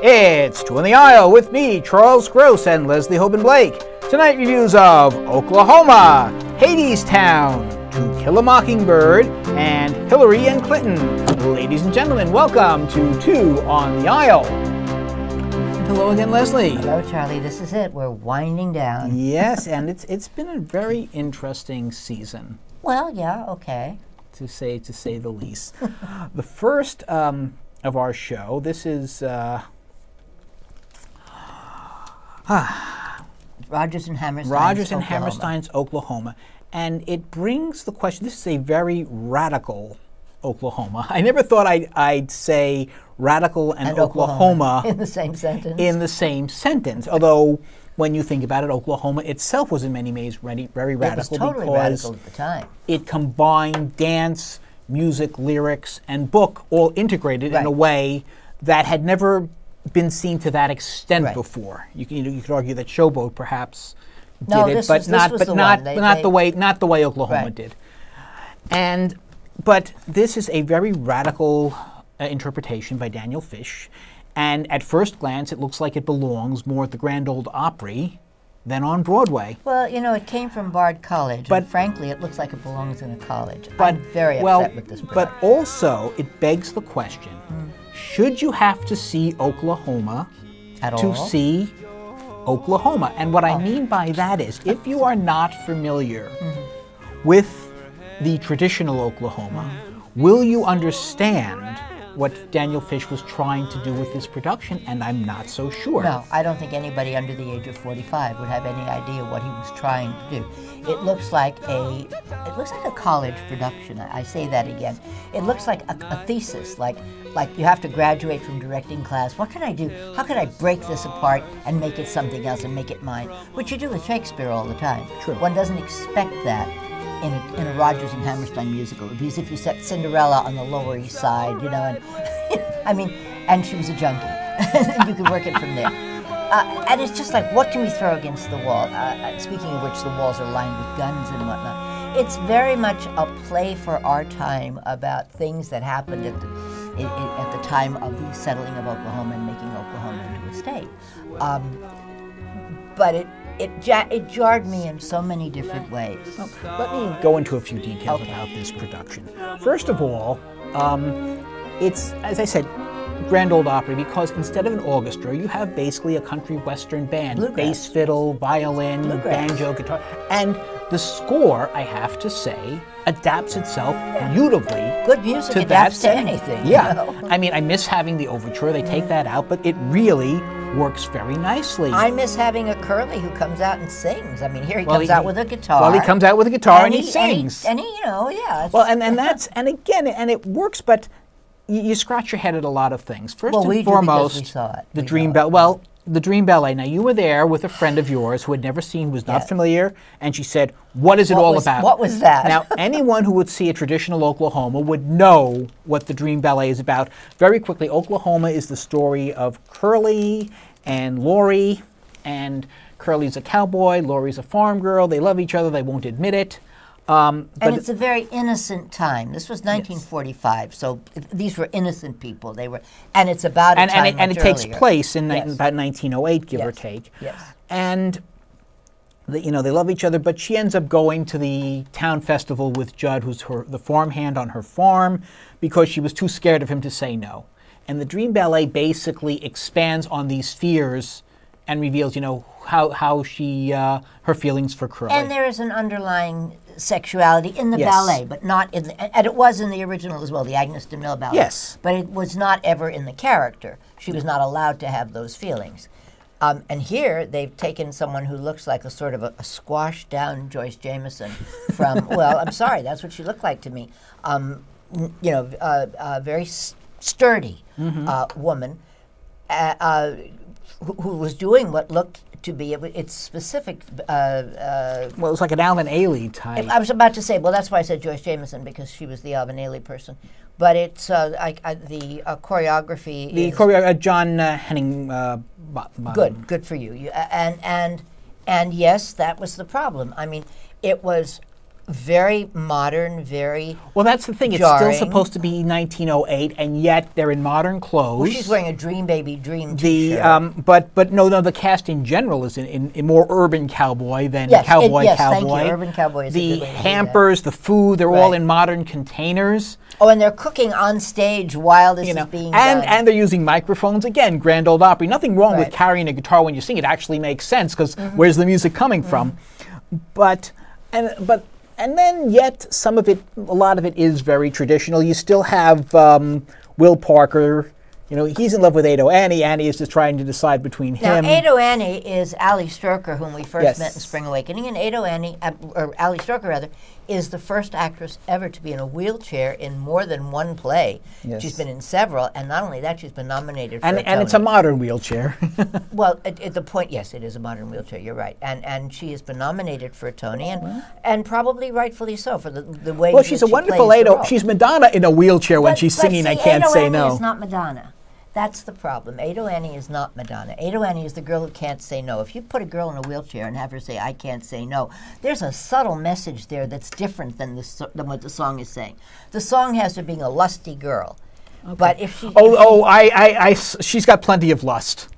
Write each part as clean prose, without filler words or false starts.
It's Two in the Aisle with me, Charles Gross, and Leslie Hoban Blake. Tonight reviews of Oklahoma, Hadestown, To Kill a Mockingbird, and Hillary and Clinton. Ladies and gentlemen, welcome to Two on the Aisle. Hello again, Leslie. Hello, Charlie. This is it. We're winding down. Yes, and it's been a very interesting season. Well, yeah, okay. To say the least. The first of our show, this is Rodgers and Hammerstein's Rodgers and Oklahoma. Hammerstein's Oklahoma. And it brings the question, this is a very radical Oklahoma. I never thought I'd say radical and Oklahoma in the same sentence. In the same sentence. Although, when you think about it, Oklahoma itself was in many ways very radical. It was totally radical at the time. It combined dance, music, lyrics, and book all integrated in a way that had never been seen to that extent before. You could argue that Showboat perhaps did it, but not the way Oklahoma did. But this is a very radical interpretation by Daniel Fish, and at first glance, it looks like it belongs more at the Grand Ole Opry than on Broadway. Well, you know, it came from Bard College, but frankly, it looks like it belongs in a college. I'm very upset with this production. But also, it begs the question, should you have to see Oklahoma to see Oklahoma? And what I mean by that is, if you are not familiar with the traditional Oklahoma, will you understand what Daniel Fish was trying to do with this production? And I'm not so sure. No, I don't think anybody under the age of 45 would have any idea what he was trying to do. It looks like a college production. I say that again. It looks like a thesis, like you have to graduate from directing class. What can I do? How can I break this apart and make it something else and make it mine? Which you do with Shakespeare all the time. True. One doesn't expect that in a Rodgers and Hammerstein musical, because if you set Cinderella on the Lower East Side, you know, and I mean, and she was a junkie, you could work it from there. And it's just like, what can we throw against the wall? Speaking of which, the walls are lined with guns and whatnot. It's very much a play for our time about things that happened at the time of the settling of Oklahoma and making Oklahoma into a state. But it jarred me in so many different ways. Let me go into a few details about this production. First of all, it's, as I said, Grand Ole Opry, because instead of an orchestra, you have basically a country western band. Bluegrass. Bass fiddle, violin, banjo, guitar. And the score, I have to say, adapts itself beautifully. Good music to adapts that to anything. Yeah. You know? I mean, I miss having the overture. They take that out, but it really works very nicely. I miss having a Curly who comes out and sings. I mean, here he comes out with a guitar. Well, he comes out with a guitar and he sings. And he, you know, yeah. Well, and it works, but you scratch your head at a lot of things. First and foremost, we saw it. The Dream Ballet. Well, the Dream Ballet. Now, you were there with a friend of yours who had never seen, who was not familiar, and she said, what is it all about? What was that? Now, anyone who would see a traditional Oklahoma would know what the Dream Ballet is about. Very quickly, Oklahoma is the story of Curly and Lori, and Curly's a cowboy, Lori's a farm girl. They love each other. They won't admit it. And it's a very innocent time. This was 1945, so these were innocent people. They were, and it's about a time and it takes earlier. place in about 1908, give or take. Yes. And they love each other, but she ends up going to the town festival with Judd, who's the farmhand on her farm, because she was too scared of him to say no. And the Dream Ballet basically expands on these fears and reveals, how she her feelings for Curly. And there is an underlying sexuality in the ballet, but not in the, and it was in the original as well, the Agnes de Mille ballet. Yes. But it was not ever in the character. She was not allowed to have those feelings. And here they've taken someone who looks like a sort of a squashed down Joyce Jameson from, well, I'm sorry, that's what she looked like to me. Very sturdy woman who was doing what looked to be its specific. Well, it was like an Alvin Ailey type. I was about to say, well, that's why I said Joyce Jameson, because she was the Alvin Ailey person. But it's the choreography. The choreographer, John Henning. Good for you. And yes, that was the problem. I mean, it was very modern, very Well, that's the thing. jarring. It's still supposed to be 1908, and yet they're in modern clothes. Well, she's wearing a Dream Baby Dream T-shirt. But no, the cast in general is in more urban cowboy than yes, cowboy. Yes, thank you. Urban cowboy is a The good way to do hampers, the food, they're all in modern containers. Oh, and they're cooking on stage while this is being done. And they're using microphones. Again, Grand Ole Opry. Nothing wrong with carrying a guitar when you sing. It actually makes sense because where's the music coming from? But then yet some of it, a lot of it is very traditional. You still have Will Parker. You know, he's in love with Ado Annie. Annie is just trying to decide between him. Now, Ado Annie is Ali Stroker, whom we first met in Spring Awakening, and Ado Annie, or Ali Stroker rather, is the first actress ever to be in a wheelchair in more than one play. Yes. She's been in several, and not only that, she's been nominated for a Tony. And it's a modern wheelchair. Well, at the point, yes, it is a modern wheelchair. You're right, and she has been nominated for a Tony, and probably rightfully so for the way. Well, she's a wonderful Ado. She's Madonna in a wheelchair when she's singing. See, I can't Ado say Annie no. is not Madonna. That's the problem. Ado Annie is not Madonna. Ado Annie is the girl who can't say no. If you put a girl in a wheelchair and have her say, "I can't say no," there's a subtle message there that's different than what the song is saying. The song has her being a lusty girl. Okay. But if she... she's got plenty of lust.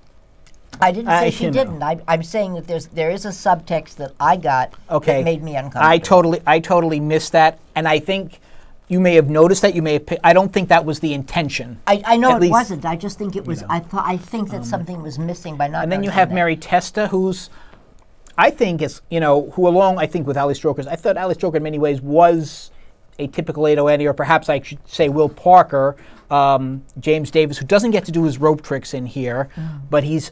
I didn't say she didn't. I'm saying that there is a subtext that I got that made me uncomfortable. I totally missed that, and I think... You may have noticed that. You may have. I don't think that was the intention. I know it wasn't. I just think it was. I think that something was missing by not. And then you have Mary Testa, who's, I think is who along I think with Ali Stroker. I thought Ali Stroker in many ways was a typical Ado Annie, or perhaps I should say Will Parker, James Davis, who doesn't get to do his rope tricks in here, but he's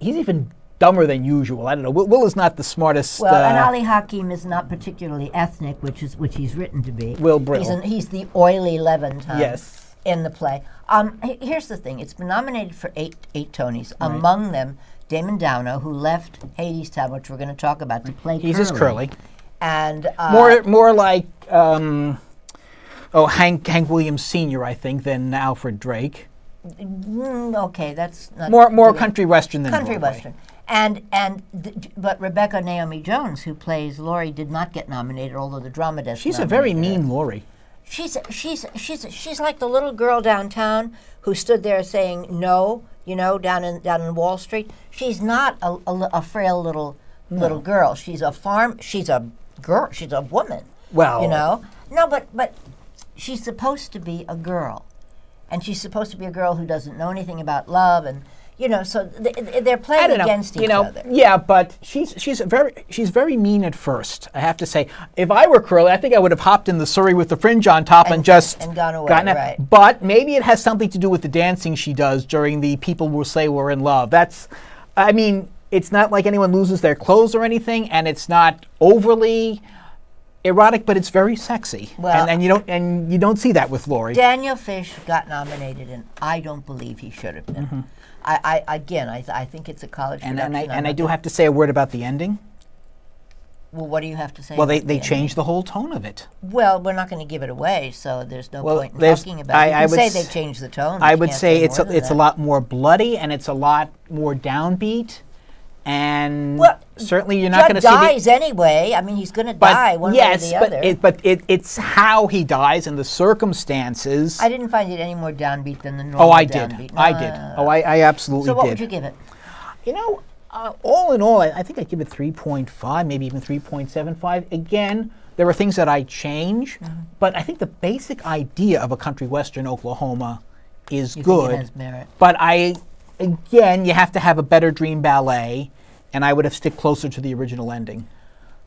even dumber than usual. I don't know. Will is not the smartest. Well, and Ali Hakim is not particularly ethnic, which he's written to be. Will Brill. He's the oily Levantine yes. in the play. Here's the thing. It's been nominated for eight Tonys. Right. Among them, Damon Downo, who left Hadestown, which we're going to talk about, to play Curly. He's just Curly. And more like Hank Williams Sr., I think, than Alfred Drake. Okay, that's not more country western than country Broadway. western. But Rebecca Naomi Jones, who plays Laurie, did not get nominated, although the drama desk. She's a very mean Laurie. She's like the little girl downtown who stood there saying no, down in Wall Street. She's not a frail little girl. She's a girl. She's a woman. Well, no, but she's supposed to be a girl, and she's supposed to be a girl who doesn't know anything about love and. So they're playing against each other. Yeah, but she's very mean at first. I have to say, if I were Curly, I think I would have hopped in the surrey with the fringe on top and gone away. Right. But maybe it has something to do with the dancing she does during the "People Will Say We're in Love." It's not like anyone loses their clothes or anything, and it's not overly erotic, but it's very sexy. Well, and you don't see that with Laurie. Daniel Fish got nominated, and I don't believe he should have been. Mm-hmm. I think it's a college production. And I do have to say a word about the ending. Well, what do you have to say? Well, they changed the whole tone of it. Well, we're not going to give it away, so there's no point in talking about it. You can say they changed the tone. I would say it's a lot more bloody, and it's a lot more downbeat. And certainly you're not going to see dies anyway. I mean, he's going to die one way or the other. But it's how he dies and the circumstances. I didn't find it any more downbeat than the normal downbeat. I did. I absolutely did. So what would you give it? All in all, I think I'd give it 3.5, maybe even 3.75. Again, there are things that I change, but I think the basic idea of a country western Oklahoma is good. Think it has merit. But again, you have to have a better dream ballet, and I would have stuck closer to the original ending.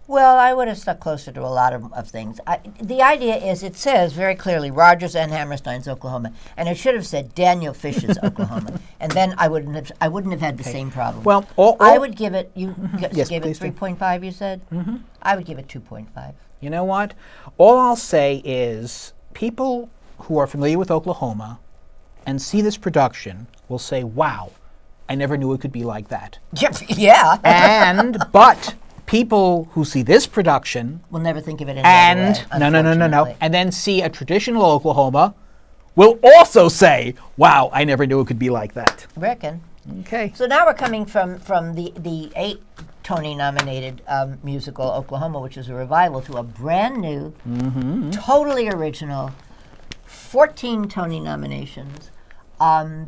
Well, I would have stuck closer to a lot of things. The idea is, it says very clearly, Rodgers and Hammerstein's Oklahoma, and it should have said Daniel Fish's Oklahoma, and then I wouldn't have had the same problem. Well, I would give it. You yes, gave it 3.5. You said. Mm-hmm. I would give it 2.5. You know what? All I'll say is, people who are familiar with Oklahoma and see this production will say, "Wow, I never knew it could be like that." Yeah. But people who see this production will never think of it any other way, no, and then see a traditional Oklahoma will also say, "Wow, I never knew it could be like that." Reckon. Okay. So now we're coming from the 8 Tony-nominated musical, Oklahoma, which is a revival to a brand new, totally original, 14 Tony nominations.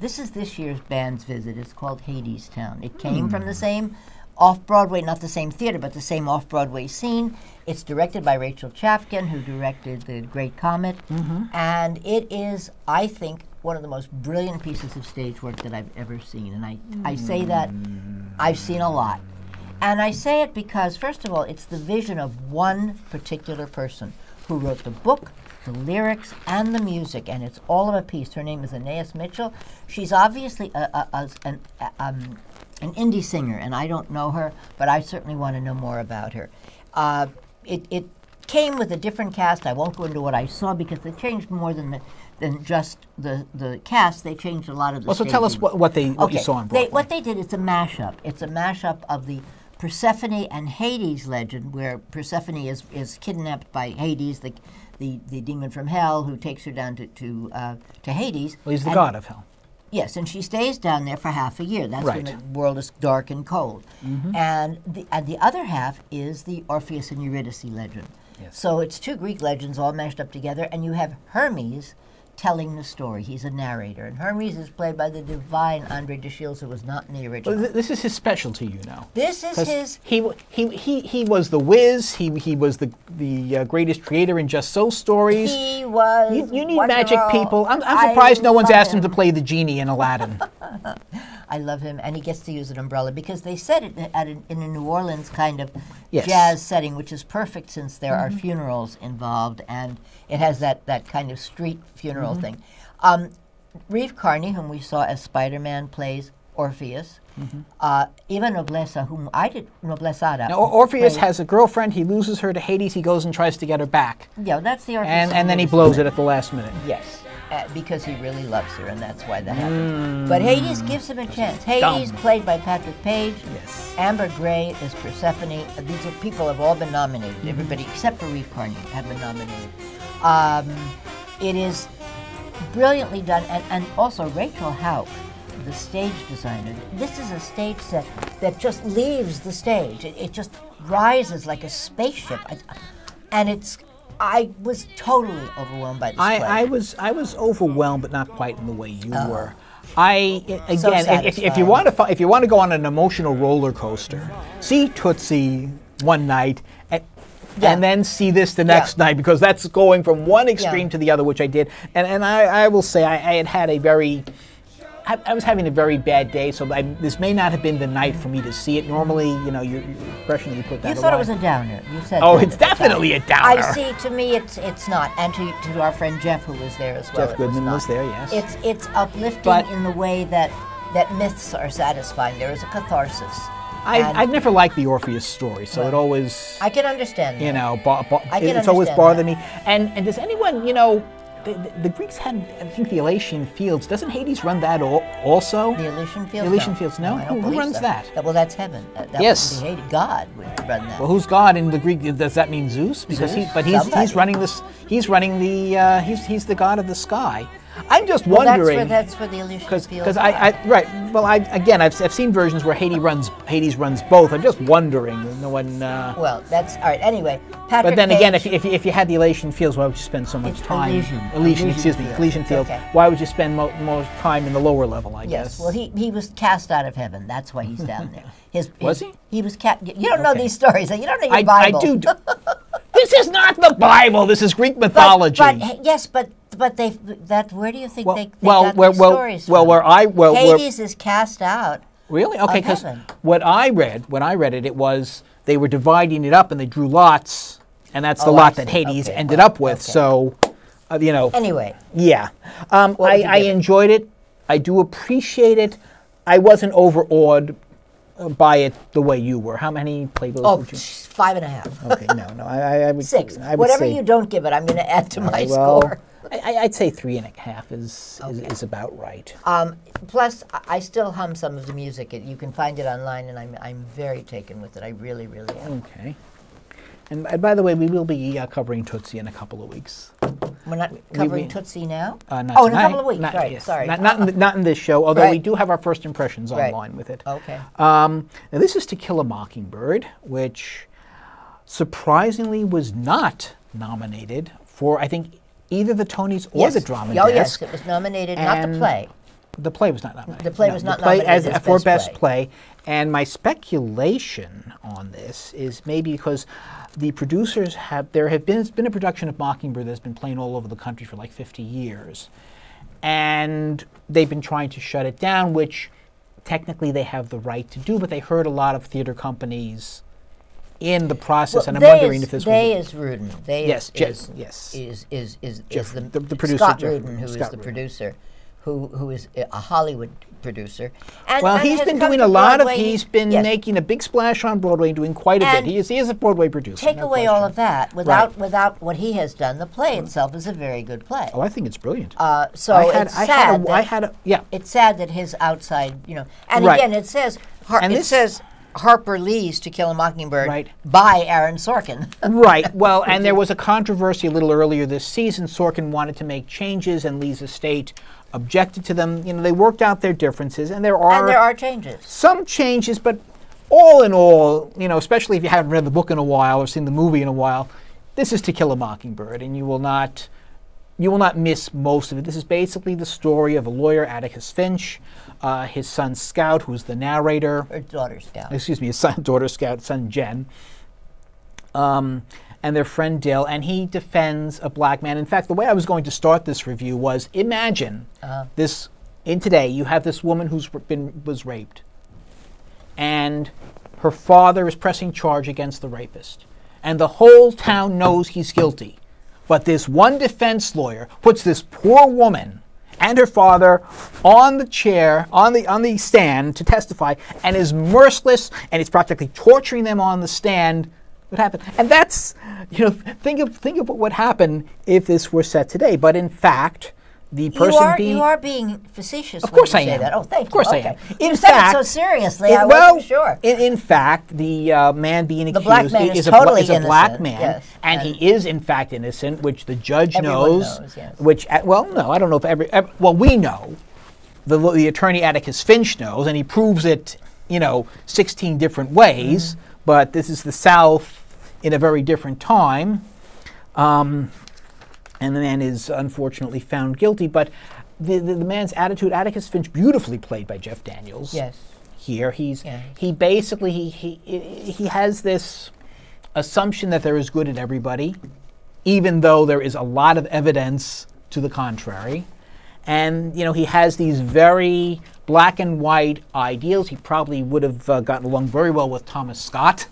This is this year's band's visit. It's called Hadestown. It came from the same off-Broadway, not the same theater, but the same off-Broadway scene. It's directed by Rachel Chafkin, who directed The Great Comet. And it is, I think, one of the most brilliant pieces of stage work that I've ever seen. And I say that I've seen a lot. And I say it because, first of all, it's the vision of one particular person who wrote the book, the lyrics, and the music, and it's all of a piece. Her name is Anais Mitchell. She's obviously an indie singer, and I don't know her, but I certainly want to know more about her. It came with a different cast. I won't go into what I saw because they changed more than just the cast. They changed a lot of the so tell us what you saw on Broadway. What they did, it's a mashup. It's a mashup of the Persephone and Hades legend, where Persephone is kidnapped by Hades, the demon from hell, who takes her down to Hades. Well, he's the god of hell. Yes, and she stays down there for half a year. That's when the world is dark and cold. And the other half is the Orpheus and Eurydice legend. Yes. So it's two Greek legends all mashed up together, and you have Hermes telling the story. He's a narrator, and Hermes is played by the divine Andre de Shields, who was not in the original. Well, this is his specialty, you know. This is his. He was the whiz. He was the greatest creator in just so stories. He was. You need magic people. I'm surprised no one's asked him to play the genie in Aladdin. I love him, and he gets to use an umbrella because they set it in a New Orleans kind of jazz setting, which is perfect since there are funerals involved, and it has that kind of street funeral thing. Reeve Carney, whom we saw as Spider-Man, plays Orpheus. Eva Nobleza, whom I did, Noblezada. Now, Orpheus has a girlfriend. He loses her to Hades. He goes and tries to get her back. Yeah, that's the Orpheus. And then he blows it at the last minute. Yes. Because he really loves her, and that's why that happens. But Hades gives him a chance. Hades, played by Patrick Page. Yes. Amber Gray is Persephone. These are people have all been nominated. Everybody except for Reeve Carney have been nominated. It is brilliantly done, and also Rachel Hauck, the stage designer. This is a stage set that just leaves the stage. It just rises like a spaceship, and it's. I was totally overwhelmed by this play. I was overwhelmed, but not quite in the way you were. If you want to go on an emotional roller coaster, see Tootsie one night and then see this the next night, because that's going from one extreme to the other, which I did. And I will say I was having a very bad day, so this may not have been the night for me to see it. Normally, your impression you put that. You thought it was a downer. You said. Oh, it's definitely a downer. I see. To me, it's not. And to our friend Jeff, who was there as well. Jeff Goodman was there. Yes. It's uplifting in the way that myths are satisfying. There is a catharsis. I've never liked the Orpheus story, so it always. I can understand that. It's always bothered me. And does anyone, the Greeks had, I think, the Elysian Fields. Doesn't Hades run that also? The Elysian Fields? The Elysian Fields, no? Who runs that? Well, that's heaven. That yes. Would be Hades. God would run that. Well, who's God in the Greek? Does that mean Zeus? Because he's running this. He's running the. He's the god of the sky. I'm just wondering. That's for the Elysian Fields. Because I've seen versions where Hades runs both. I'm just wondering. No one. Well, that's all right. Anyway, Patrick. But then Page, again, if you had the Elysian Fields, why would you spend so much time? Elysian Fields. Okay. Why would you spend more time in the lower level? I guess. Yes. Well, he was cast out of heaven. That's why he's down there. Was he? He was cast. You don't know these stories. You don't know your Bible. I do. This is not the Bible. This is Greek mythology. But where do you think they got these stories from? Hades is cast out. Really? Okay, because when I read it, it was they were dividing it up and they drew lots, and that's the lot that Hades ended up with. Okay. So, Anyway. Yeah. I enjoyed it. I do appreciate it. I wasn't overawed by it the way you were. How many playbills would you? 5.5. Okay, no. I would 6. I would Whatever say, you don't give it, I'm going to add to my score. I'd say 3.5 is about right. Plus, I still hum some of the music. You can find it online, and I'm very taken with it. I really, really am. Okay. And by the way, we will be covering Tootsie in a couple of weeks. We're not covering Tootsie now? Not in a tonight. couple of weeks, Not, right, yes. sorry. Not in this show, although we do have our first impressions online with it. Okay. Now this is To Kill a Mockingbird, which surprisingly was not nominated for, I think, either the Tonys or the Drama Desk. Oh, yes, it was nominated, not the play. The play was not nominated. The play was not nominated for Best Play. And my speculation on this is maybe because the producers it's been a production of Mockingbird that's been playing all over the country for like 50 years. And they've been trying to shut it down, which technically they have the right to do, but they hurt a lot of theater companies in the process, and I'm wondering if this was... Rudin. Yes. The producer, Scott Rudin, who is the producer, who is a Hollywood producer. And he's been doing a lot of, he's been making a big splash on Broadway and doing quite a bit. He is a Broadway producer. Take away all of that, without what he has done, the play itself is a very good play. Oh, I think it's brilliant. So it's sad that his outside, and again, it says, Harper Lee's To Kill a Mockingbird by Aaron Sorkin. Right. Well, and there was a controversy a little earlier this season. Sorkin wanted to make changes, and Lee's estate objected to them. They worked out their differences, and there are changes. Some changes, but all in all, especially if you haven't read the book in a while or seen the movie in a while, this is To Kill a Mockingbird, and you will not miss most of it. This is basically the story of a lawyer, Atticus Finch, his son Scout, who's the narrator. Or daughter Scout. Excuse me, his daughter Scout, son Jen, and their friend Dill, and he defends a black man. In fact, the way I was going to start this review was, imagine this, in today, you have this woman was raped, and her father is pressing charge against the rapist, and the whole town knows he's guilty. But this one defense lawyer puts this poor woman and her father on the chair, on the stand to testify, and is merciless, and is practically torturing them on the stand. What happened? And that's, think of what would happen if this were set today. But in fact, the person you are being facetious. Of course when you I say am. that. Oh, thank you. Of course I am. You said it so seriously. I wasn't sure. In fact, the man being accused black man is a black man, yes, and he is in fact innocent, which the judge knows. Yes. Which, no, I don't know if we know. The attorney Atticus Finch knows, and he proves it, 16 different ways. But this is the South in a very different time. And the man is unfortunately found guilty. But the man's attitude, Atticus Finch, beautifully played by Jeff Daniels. Yes. Here, he basically he has this assumption that there is good in everybody, even though there is a lot of evidence to the contrary. And he has these very black and white ideals. He probably would have gotten along very well with Thomas Scott.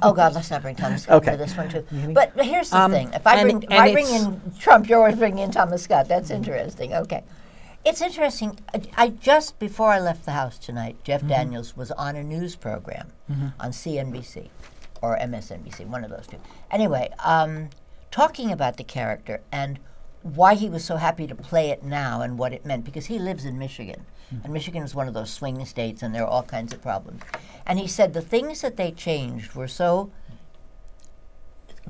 Oh God, let's not bring Thomas Scott into this one too. But here's the thing: if I bring in Trump, you're always bringing in Thomas Scott. That's interesting. Okay, it's interesting. I just before I left the house tonight, Jeff Daniels was on a news program on CNBC or MSNBC, one of those two. Anyway, talking about the character and why he was so happy to play it now and what it meant, because he lives in Michigan. And Michigan is one of those swing states, and there are all kinds of problems. And he said the things that they changed were so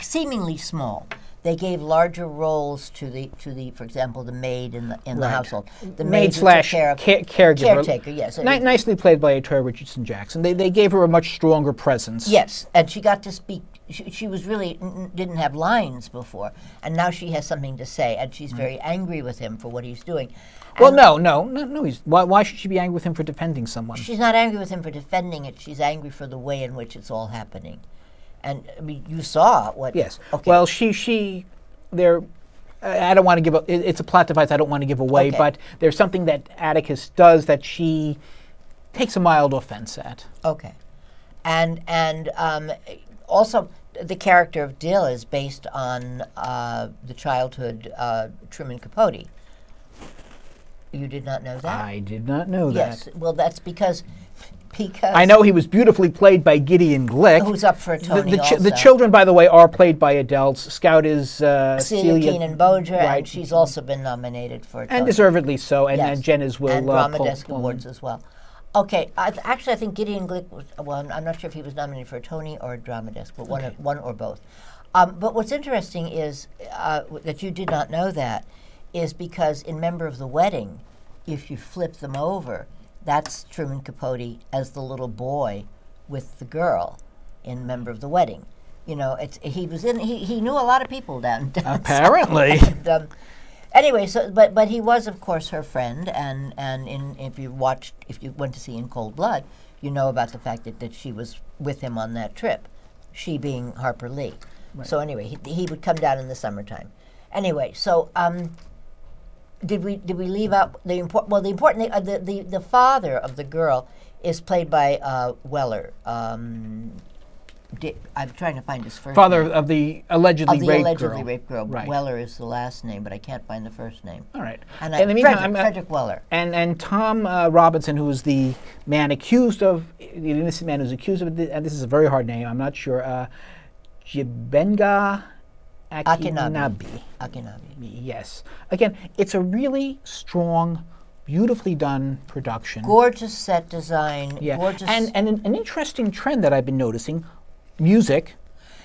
seemingly small. They gave larger roles to the for example, the maid in the household. The maid slash caretaker, yes. Nicely played by Atoya Richardson Jackson. They gave her a much stronger presence. Yes, and she got to speak. She was really didn't have lines before, and now she has something to say, and she's very angry with him for what he's doing. Well, no. Why should she be angry with him for defending someone? She's not angry with him for defending it. She's angry for the way in which it's all happening. And I mean, you saw what? Yes. Okay. Well, I don't want to give it's a plot device I don't want to give away, but there's something that Atticus does that she takes a mild offense at. Okay. And also, the character of Dill is based on the childhood Truman Capote. You did not know that? I did not know that. Yes. Well, that's because I know he was beautifully played by Gideon Glick. Who's up for a Tony also. The children, by the way, are played by adults. Scout is Celia Keenan-Boger, and she's also been nominated for a Tony. And deservedly so, and Jen is Will. And Drama Desk Awards as well. Okay, actually, I think Gideon Glick was. Well, I'm not sure if he was nominated for a Tony or a Drama Desk, but one or both. But what's interesting is that you did not know that, is because in Member of the Wedding, if you flip them over, that's Truman Capote as the little boy with the girl in Member of the Wedding. You know, he knew a lot of people down. Apparently. Anyway, but he was, of course, her friend, and if you went to see In Cold Blood, you know about the fact that she was with him on that trip, she being Harper Lee. Right. So anyway, he would come down in the summertime. Anyway, so did we leave out the important? Well, the father of the girl is played by Weller. I'm trying to find his first father name. of the allegedly raped girl. Right. Weller is the last name, but I can't find the first name. All right. And in the meantime, Frederick Weller. And Tom Robinson, who is the man accused of, the innocent man who's accused of, and this is a very hard name, I'm not sure, Jibenga Akinabi. Yes. Again, it's a really strong, beautifully done production. Gorgeous set design. Yeah. Gorgeous. And an interesting trend that I've been noticing, music,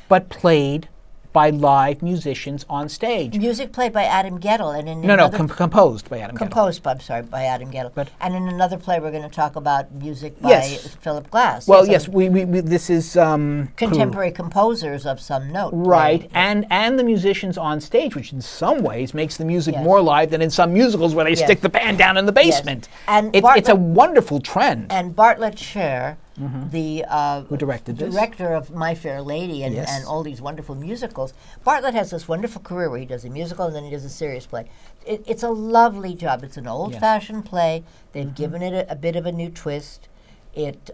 but played by live musicians on stage. Music played by Adam Gettle, and in composed by Adam Gettle. Composed, I'm sorry, by Adam Gettle. But and in another play, we're going to talk about music by Philip Glass. Well, yes, we this is contemporary composers of some note. Right, and the musicians on stage, which in some ways makes the music more live than in some musicals where they stick the band down in the basement. Yes. And it's a wonderful trend. And Bartlett Sher, the who directed this? Director of My Fair Lady and all these wonderful musicals. Bartlett has this wonderful career where he does a musical and then he does a serious play. It's a lovely job. It's an old-fashioned play. They've given it a bit of a new twist. It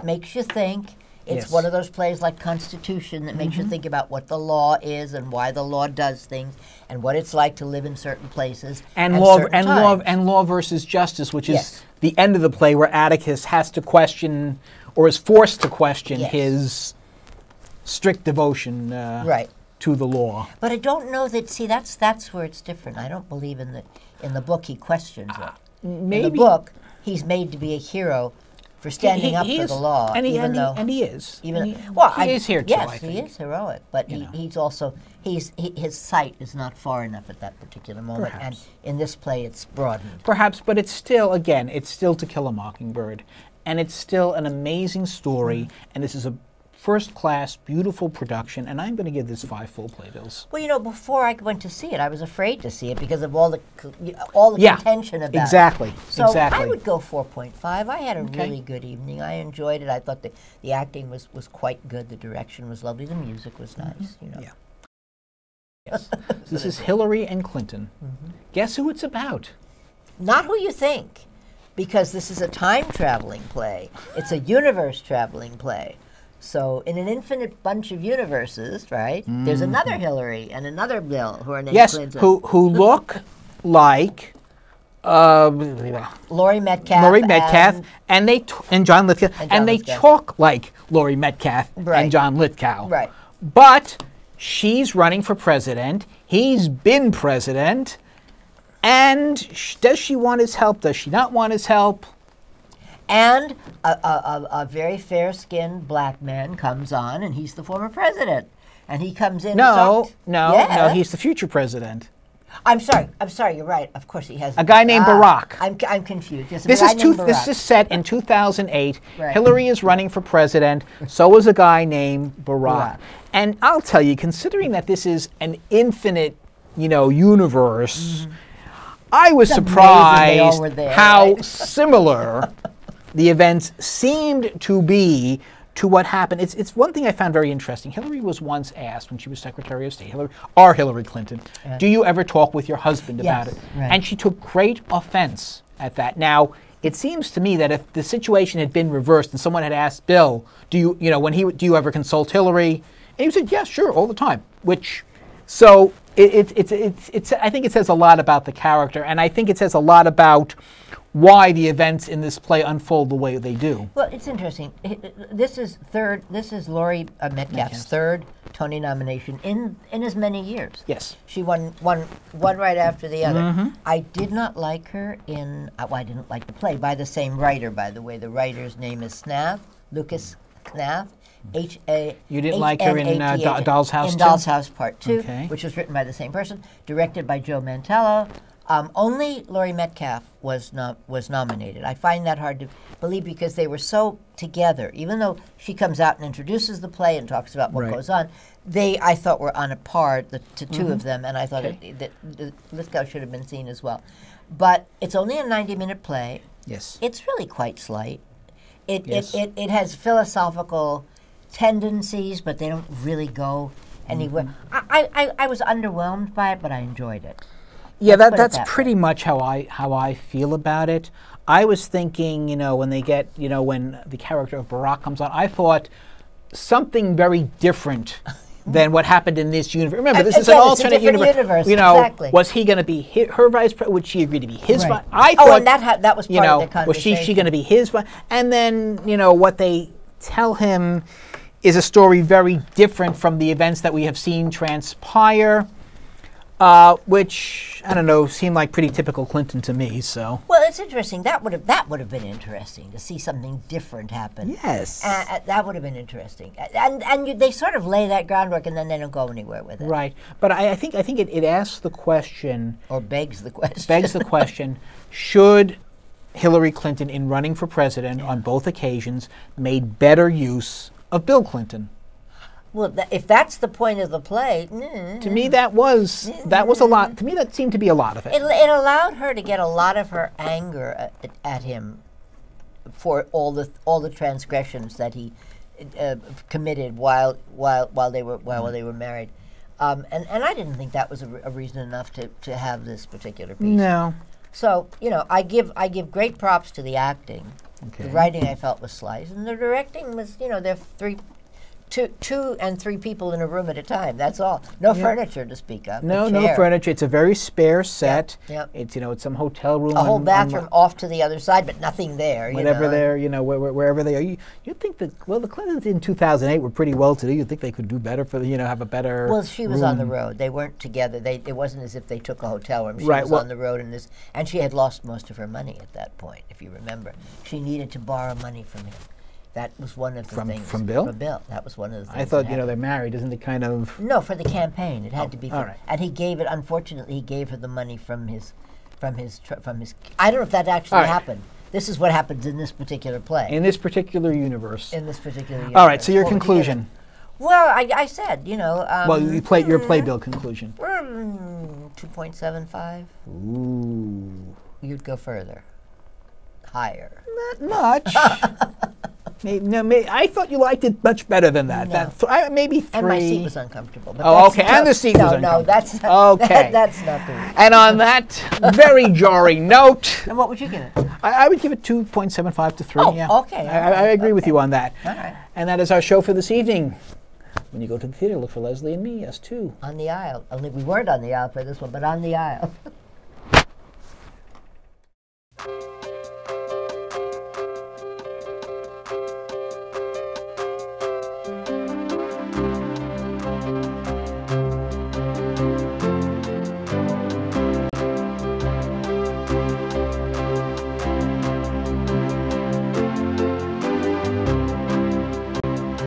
makes you think. It's one of those plays like Constitution that makes you think about what the law is and why the law does things and what it's like to live in certain places and law versus justice, which is the end of the play where Atticus has to question or is forced to question his strict devotion to the law. But I don't know that. See, that's where it's different. I don't believe in the book he questions it. Maybe in the book he's made to be a hero for standing up for the law, and he is. He is here too. Yes, he is heroic, but he's also his sight is not far enough at that particular moment, and in this play it's broadened. Perhaps, but it's still To Kill a Mockingbird, and it's still an amazing story, and this is a first-class, beautiful production, and I'm going to give this 5 full playbills. Well, you know, before I went to see it, I was afraid to see it because of all the contention about it. So I would go 4.5. I had a really good evening. I enjoyed it. I thought the acting was quite good. The direction was lovely. The music was nice. You know. Yeah. Yes. This is Hillary and Clinton. Guess who it's about? Not who you think, because this is a time-traveling play. It's a universe-traveling play. So, in an infinite bunch of universes, right, there's another Hillary and another Bill who are named Clinton. who look like Laurie Metcalf and John Lithgow, and they talk like Laurie Metcalf and John Lithgow. Right. But she's running for president. He's been president. And does she want his help? Does she not want his help? And a very fair-skinned black man comes on, and he's the former president. And he comes in. No, he's the future president. I'm sorry. You're right. Of course, he has a guy named Barack. I'm confused. Yes, this is set in 2008. Right. Hillary is running for president. So is a guy named Barack. And I'll tell you, considering that this is an infinite, universe, I was surprised how similar the events seemed to be to what happened. It's one thing I found very interesting. Hillary was once asked when she was Secretary of State, Hillary Clinton, do you ever talk with your husband about it? Right. And she took great offense at that. Now, it seems to me that if the situation had been reversed and someone had asked Bill, do you ever consult Hillary? And he said, yes, sure, all the time. So I think it says a lot about the character, and I think it says a lot about why the events in this play unfold the way they do. Well, it's interesting. This is Laurie Metcalf's third Tony nomination in as many years. Yes. She won right after the other. I did not like her in, well, I didn't like the play, by the same writer, by the way. The writer's name is Snath, Lucas Snath, H-A. You didn't like her in Doll's House in 2? Doll's House Part 2, Okay. which was written by the same person, directed by Joe Mantello. Only Laurie Metcalf was nominated. I find that hard to believe because they were so together. Even though she comes out and introduces the play and talks about what goes on, they, I thought, were on a par, the two of them, and I thought that Lithgow should have been seen as well. But it's only a 90-minute play. Yes. It's really quite slight. It has philosophical tendencies, but they don't really go anywhere. I was underwhelmed by it, but I enjoyed it. Yeah, that's pretty much how I feel about it. I was thinking, when they get, when the character of Barack comes on, I thought something very different than what happened in this universe. Remember, this is an alternate universe. Exactly. Was he going to be her vice president? Would she agree to be his vice? I thought, and that was part of the conversation. Was she going to be his vice? And then, what they tell him is a story very different from the events that we have seen transpire. Which, I don't know, seemed like pretty typical Clinton to me. So. Well, it's interesting. That would have been interesting to see something different happen. Yes. That would have been interesting. And they sort of lay that groundwork, and then they don't go anywhere with it. Right. But I think it asks the question, or begs the question. Begs the question: should Hillary Clinton, in running for president on both occasions, made better use of Bill Clinton? Well, if that's the point of the play, to me that was a lot. To me, that seemed to be a lot of it. It allowed her to get a lot of her anger at him for all the transgressions that he committed while they were married, and I didn't think that was a reason enough to have this particular piece. No. So I give great props to the acting. Okay. The writing I felt was slight, and the directing was there are two and three people in a room at a time. That's all. No furniture to speak of. No furniture. It's a very spare set. Yep. It's it's some hotel room. A whole bathroom off to the other side, but nothing there. Whatever they're, wherever they are. You'd think that the Clintons in 2008 were pretty well to do. You'd think they could do better for have a better. Well, she was on the road. They weren't together. It wasn't as if they took a hotel room. She was on the road and she had lost most of her money at that point. If you remember, she needed to borrow money from him. That was one of the things. From Bill? From Bill. That was one of the things. I thought, they're married. Isn't it kind of... No, for the campaign. It had to be. All right. And he gave it, unfortunately, he gave her the money from his I don't know if that actually happened. This is what happens in this particular play. In this particular universe. In this particular universe. All right, so your conclusion. Well, I said, well, you play your playbill conclusion. 2.75. Ooh. You'd go further. Higher. Not much. I thought you liked it much better than that. No. Maybe 3. And my seat was uncomfortable. But okay. And the seat was uncomfortable. No, that's okay. That's not the reason. And on that very jarring note, and what would you give it? I would give it 2.75 to 3. Oh, yeah. okay. I agree with you on that. All right. And that is our show for this evening. When you go to the theater, look for Leslie and me, us too. On the aisle. Only we weren't on the aisle for this one, but on the aisle.